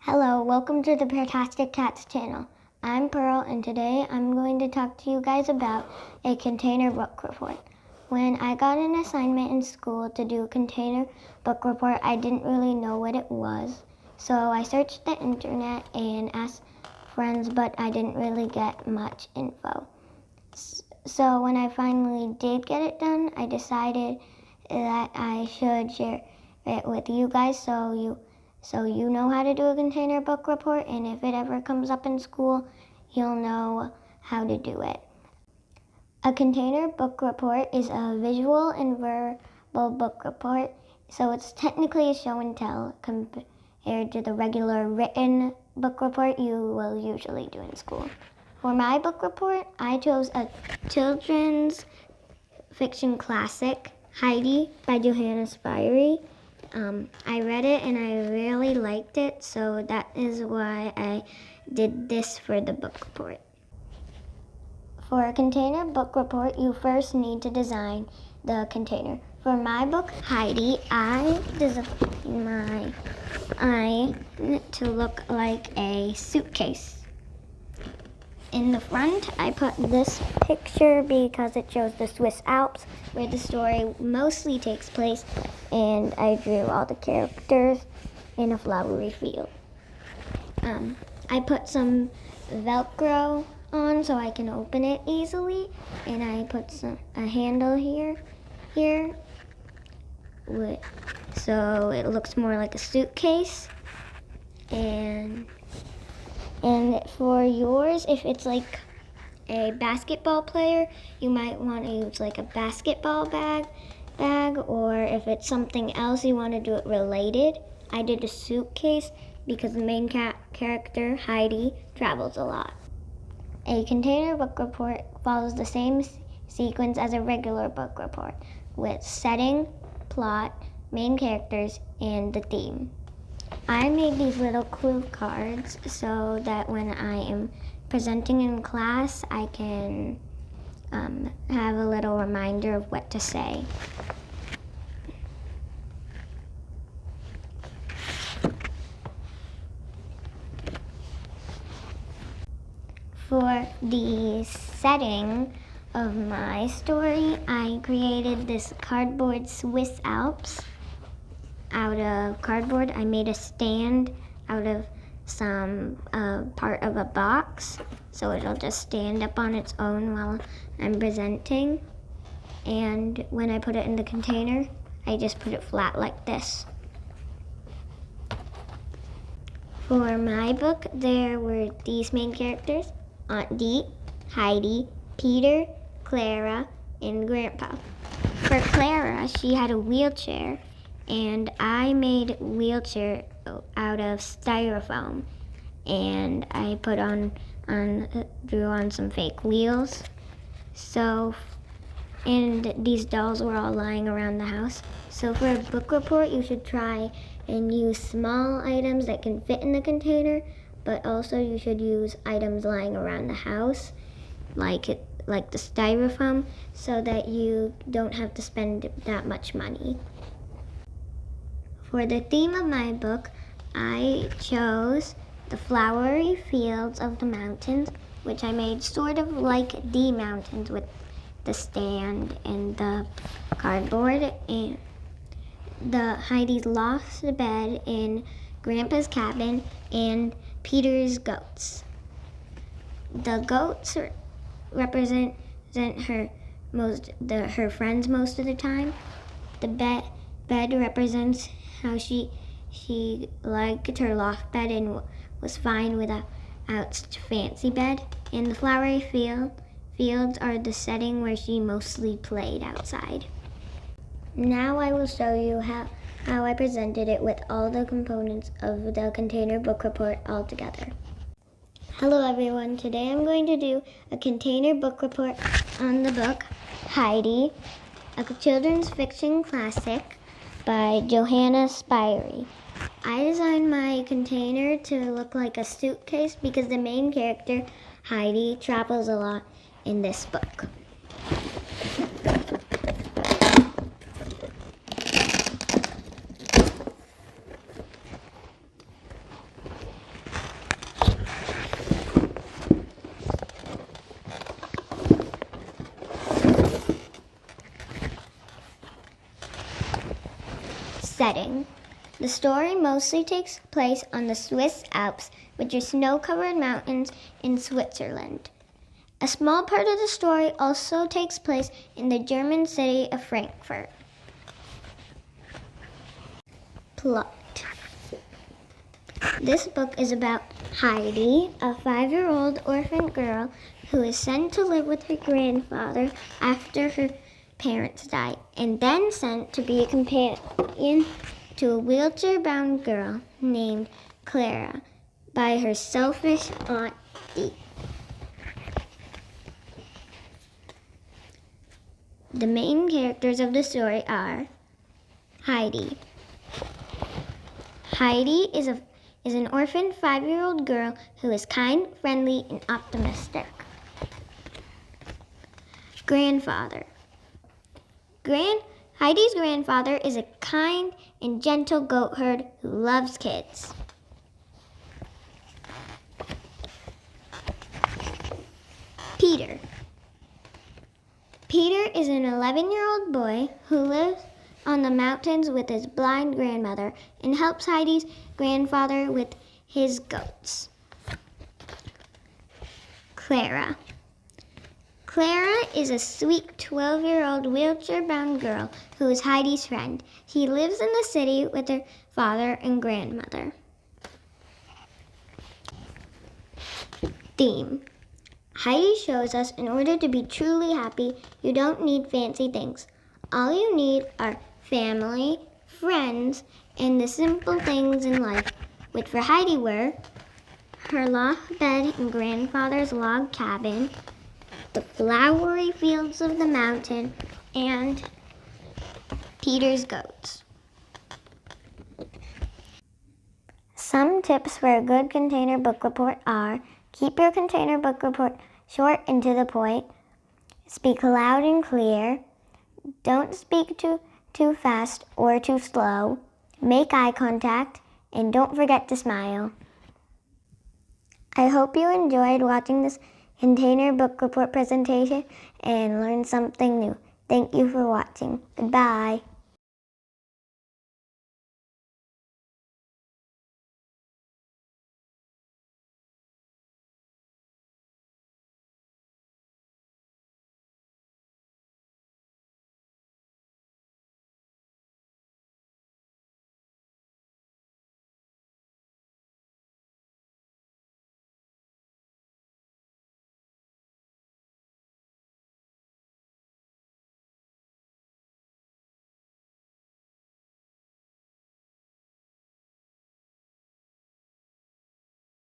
Hello, welcome to the Peartastic Cats channel. I'm Pearl, and today I'm going to talk to you guys about a container book report. When I got an assignment in school to do a container book report, I didn't really know what it was. So I searched the internet and asked friends, but I didn't really get much info. So when I finally did get it done, I decided that I should share it with you guys so you know how to do a container book report, and if it ever comes up in school, you'll know how to do it. A container book report is a visual and verbal book report, so it's technically a show and tell compared to the regular written book report you will usually do in school. For my book report, I chose a children's fiction classic, Heidi by Johanna Spyri. I read it and I really liked it, so that is why I did this for the book report. For a container book report, you first need to design the container. For my book, Heidi, I designed mine to look like a suitcase. In the front, I put this picture because it shows the Swiss Alps, where the story mostly takes place, and I drew all the characters in a flowery field. I put some Velcro on so I can open it easily, and I put a handle here, so it looks more like a suitcase. And for yours, if it's like a basketball player, you might want to use like a basketball bag, or if it's something else, you want to do it related. I did a suitcase because the main character, Heidi, travels a lot. A container book report follows the same sequence as a regular book report, with setting, plot, main characters, and the theme. I made these little clue cards so that when I am presenting in class, I can have a little reminder of what to say. For the setting of my story, I created this cardboard Swiss Alps. Out of cardboard, I made a stand out of some part of a box, so it'll just stand up on its own while I'm presenting. And when I put it in the container, I just put it flat like this. For my book, there were these main characters: Aunt Dee, Heidi, Peter, Clara, and Grandpa. For Clara, she had a wheelchair, and I made a wheelchair out of styrofoam, and I drew on some fake wheels. And these dolls were all lying around the house. So for a book report, you should try and use small items that can fit in the container, but also you should use items lying around the house, like the styrofoam, so that you don't have to spend that much money. For the theme of my book, I chose the flowery fields of the mountains, which I made sort of like the mountains with the stand and the cardboard, and the Heidi's lost bed in Grandpa's cabin, and Peter's goats. The goats represent her friends most of the time. The bed represents how she liked her loft bed and was fine without such a fancy bed. And the flowery fields are the setting where she mostly played outside. Now I will show you how I presented it with all the components of the container book report all together. Hello everyone, today I'm going to do a container book report on the book Heidi, a children's fiction classic by Johanna Spyri. I designed my container to look like a suitcase because the main character, Heidi, travels a lot in this book. Setting. The story mostly takes place on the Swiss Alps, which are snow-covered mountains in Switzerland. A small part of the story also takes place in the German city of Frankfurt. Plot. This book is about Heidi, a 5-year-old orphan girl who is sent to live with her grandfather after her parents die, and then sent to be a companion to a wheelchair-bound girl named Clara by her selfish Aunt Dee. The main characters of the story are Heidi. Heidi is an orphaned 5-year-old girl who is kind, friendly, and optimistic. Grandfather. Heidi's grandfather is a kind and gentle goat herd who loves kids. Peter. Peter is an 11-year-old boy who lives on the mountains with his blind grandmother and helps Heidi's grandfather with his goats. Clara. Clara is a sweet 12-year-old wheelchair-bound girl who is Heidi's friend. She lives in the city with her father and grandmother. Theme. Heidi shows us in order to be truly happy, you don't need fancy things. All you need are family, friends, and the simple things in life, which for Heidi were her log bed in grandfather's log cabin, the flowery fields of the mountain, and Peter's goats. Some tips for a good container book report are: keep your container book report short and to the point, speak loud and clear, don't speak too fast or too slow, make eye contact, and don't forget to smile. I hope you enjoyed watching this container book report presentation and learned something new. Thank you for watching. Goodbye.